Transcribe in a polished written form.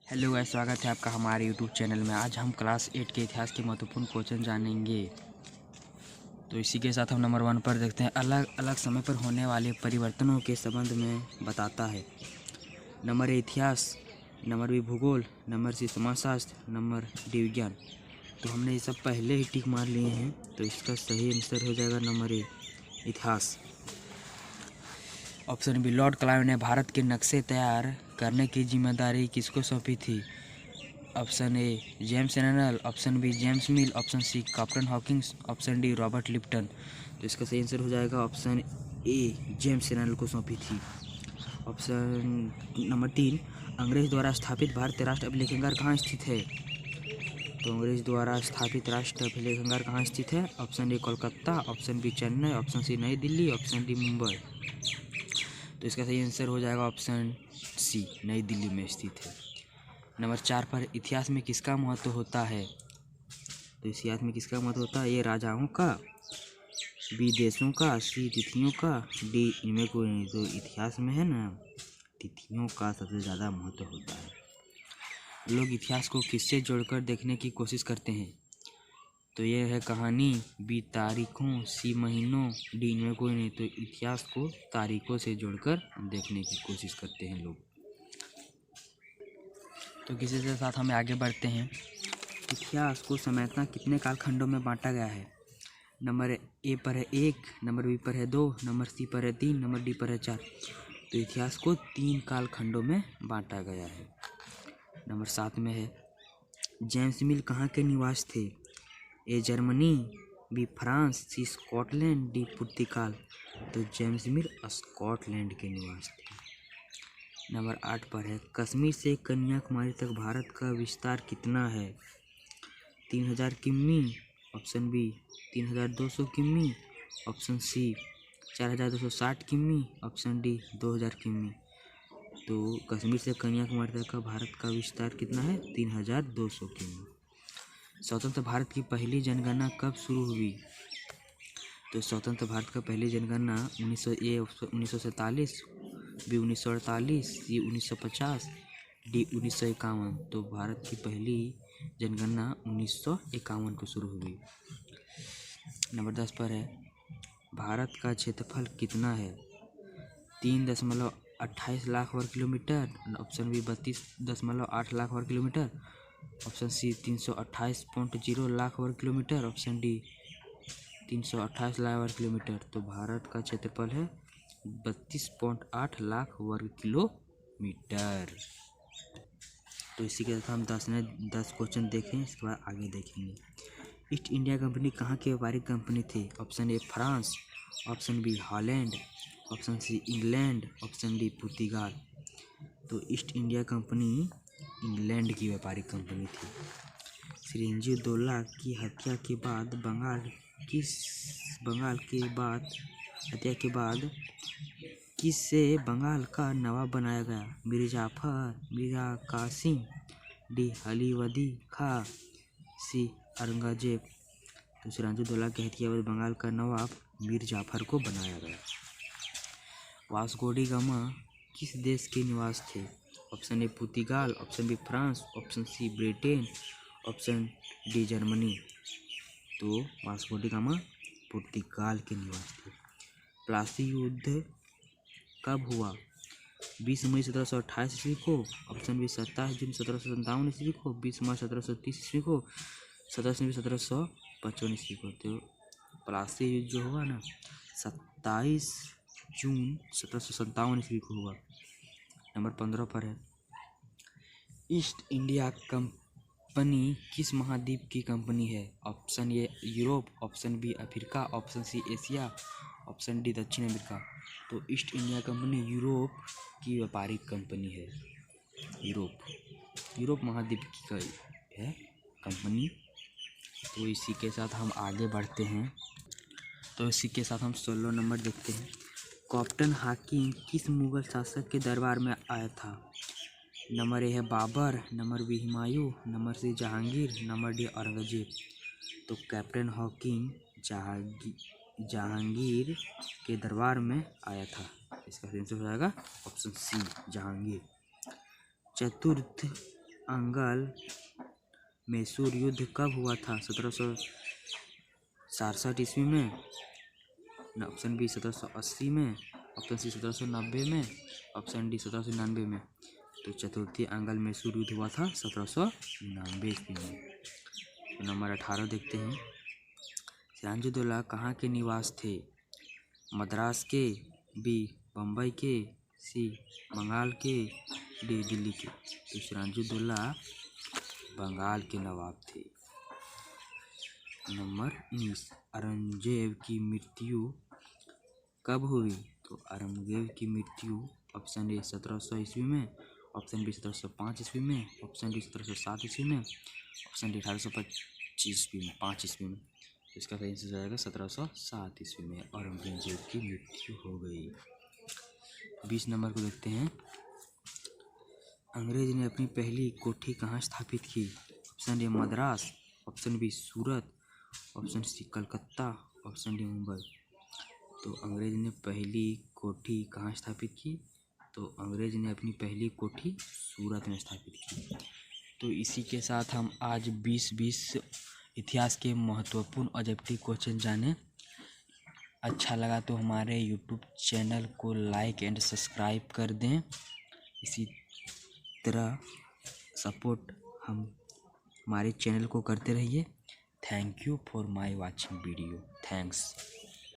Hello guys, स्वागत है आपका हमारे यूट्यूब चैनल में। आज हम क्लास 8 के इतिहास के महत्वपूर्ण क्वेश्चन जानेंगे। तो इसी के साथ हम नंबर 1 पर देखते हैं। अलग अलग समय पर होने वाले परिवर्तनों के संबंध में बताता है। नंबर ए इतिहास, नंबर बी भूगोल, नंबर सी समाजशास्त्र, नंबर डी विज्ञान। तो हमने ये सब पहले ही टिक मार लिए हैं, तो इसका सही आंसर हो जाएगा नंबर ए इतिहास। ऑप्शन बी, लॉर्ड क्लाइव ने भारत के नक्शे तैयार करने की जिम्मेदारी किसको सौंपी थी? Option A James Annal, option B James Mill, option C captain Hawkins, option D Robert Lipton. तो इसका सही आंसर हो जाएगा ऑप्शन ए, जेम्स एननल को सौंपी थी। ऑप्शन नंबर 3, अंग्रेज द्वारा स्थापित भारतीय राष्ट्र अभिलेखागार कहाँ स्थित है? तो अंग्रेज द्वारा स्थापित राष्ट्र अभिलेखागार कहाँ स्थित है? Option A Kolkata, option B Chennai, option C New Delhi, option D Mumbai. तो इसका सही आंसर हो जाएगा ऑप्शन सी, नई दिल्ली में स्थित है। नंबर 4 पर इतिहास में किसका महत्व होता है? तो इतिहास में किसका महत्व होता है? ए राजाओं का, बी देशों का, सी तिथियों का, डी इनमें कोई नहीं। तो इतिहास में है ना, तिथियों का सबसे ज़्यादा महत्व होता है। लोग इतिहास को किससे जोड़कर देखने की कोशिश करते हैं? तो ये है कहानी, बी तारीखों, सी महीनों, डी इनमें कोई नहीं। तो इतिहास को तारीखों से जोड़कर देखने की कोशिश करते हैं लोग। तो किसी के साथ हमें आगे बढ़ते हैं। इतिहास को समेटना कितने कालखंडों में बांटा गया है? नंबर ए पर है 1, नंबर बी पर है 2, नंबर सी पर है 3, नंबर डी पर है 4। तो इतिहास को 3 कालखंडों में बांटा गया है। नंबर 7 में है, जेम्स मिल कहाँ के निवास थे? A Germany, B France, C Scotland, D पुर्तगाल। तो जेम्स मिल स्कॉटलैंड के निवास थे। नंबर 8 पर है, कश्मीर से कन्याकुमारी तक भारत का विस्तार कितना है? 3000 किमी, ऑप्शन बी 3200 किमी, ऑप्शन सी 4260 किमी, ऑप्शन डी 2000 किमी। तो कश्मीर से कन्याकुमारी तक का भारत का विस्तार कितना है? 3200 किमी। स्वतंत्र भारत की पहली जनगणना कब शुरू हुई? तो स्वतंत्र भारत का पहली जनगणना 1947, बी 1948, सी 1950, डी 1951। तो भारत की पहली जनगणना 1951 को शुरू हुई। नंबर 10 पर है, भारत का क्षेत्रफल कितना है? 3.28 लाख वर्ग किलोमीटर, ऑप्शन बी 32.8 लाख वर्ग किलोमीटर, ऑप्शन सी 328.0 लाख वर्ग किलोमीटर, ऑप्शन डी 328 लाख वर्ग किलोमीटर। तो भारत का क्षेत्रफल है 32.8 लाख वर्ग किलोमीटर। तो इसी के साथ हम 10 क्वेश्चन देखें, इसके बाद आगे देखेंगे। ईस्ट इंडिया कंपनी कहाँ की व्यापारिक कंपनी थी? Option A France, option B Holland, option C England, option D पुर्तगाल। तो ईस्ट इंडिया कंपनी इंग्लैंड की व्यापारिक कंपनी थी। सिरंजी उद्दौला की हत्या के बाद किसे बंगाल का नवाब बनाया गया? मीर जाफर, मीरा कासिम, डी अलीवर्दी खां, सी औरंगजेब। तो सिराजुद्दौला की हत्या के बाद बंगाल का नवाब मीर जाफर को बनाया गया। वास्को डी गामा किस देश के निवास थे? ऑप्शन ए पुर्तगाल, option B France, option C Britain, option D Germany. तो वास्को डी गामा पुर्तगाल के निवास थे। प्लासी युद्ध कब हुआ? 20 मई 1728 ईस्वी को, ऑप्शन बी 27 जून 1757 ईस्वी को, 20 मार्च 1730 ईस्वी को, 17 जनवरी 1755 ईस्वी को। तो प्लासी युद्ध जो हुआ ना, 27 जून 1757 ईस्वी को हुआ। नंबर 15 पर है, ईस्ट इंडिया कंपनी किस महाद्वीप की कंपनी है? Option A Europe, option B Africa, option C Asia, option D दक्षिण अमेरिका। तो ईस्ट इंडिया कंपनी यूरोप की व्यापारिक कंपनी है। यूरोप महाद्वीप की है कंपनी। तो इसी के साथ हम आगे बढ़ते हैं। तो इसी के साथ हम 16 नंबर देखते हैं। कैप्टन हॉकिंस किस मुगल शासक के दरबार में आया था? नंबर ए है Babur, number B Humayun, number C Jahangir, number D Aurangzeb. तो कैप्टन हॉकिंस जहांगीर के दरबार में आया था। इसका आंसर हो जाएगा ऑप्शन सी, जहांगीर। चतुर्थ अंगल मैसूर युद्ध कब हुआ था? 1767 ईस्वी में, ऑप्शन बी 1780 में, ऑप्शन सी 1790 में, ऑप्शन डी 1799 में। तो चतुर्थी अंगल मैसूर युद्ध हुआ था 1799 ईस्वी में। तो नंबर 18 देखते हैं। सिराजुद्दौला कहाँ के निवास थे? मद्रास के, बी बम्बई के, सी बंगाल के, डी दिल्ली के। तो सिराजुद्दौला बंगाल के नवाब थे। नंबर 19, औरंगजेब की मृत्यु कब हुई? तो औरंगजेब की मृत्यु ऑप्शन ए 1700 ईस्वी में, ऑप्शन बी 1705 ईस्वी में, ऑप्शन डी 1707 ईस्वी में, ऑप्शन डी 1825 ईस्वी में, 5 ईस्वी में। तो इसका सही आंसर जाएगा 1707 ईस्वी में औरंगजेब की मृत्यु हो गई। 20 नंबर को देखते हैं। अंग्रेज ने अपनी पहली कोठी कहाँ स्थापित की? Option A Madras, option B Surat, option C Calcutta, option D Mumbai. तो अंग्रेज ने पहली कोठी कहाँ स्थापित की? तो अंग्रेज ने अपनी पहली कोठी सूरत में स्थापित की। तो इसी के साथ हम आज 20-20 इतिहास के महत्वपूर्ण ऑब्जेक्टिव क्वेश्चन जाने। अच्छा लगा तो हमारे यूट्यूब चैनल को लाइक एंड सब्सक्राइब कर दें। इसी तरह सपोर्ट हम हमारे चैनल को करते रहिए। Thank you for my watching video. Thanks.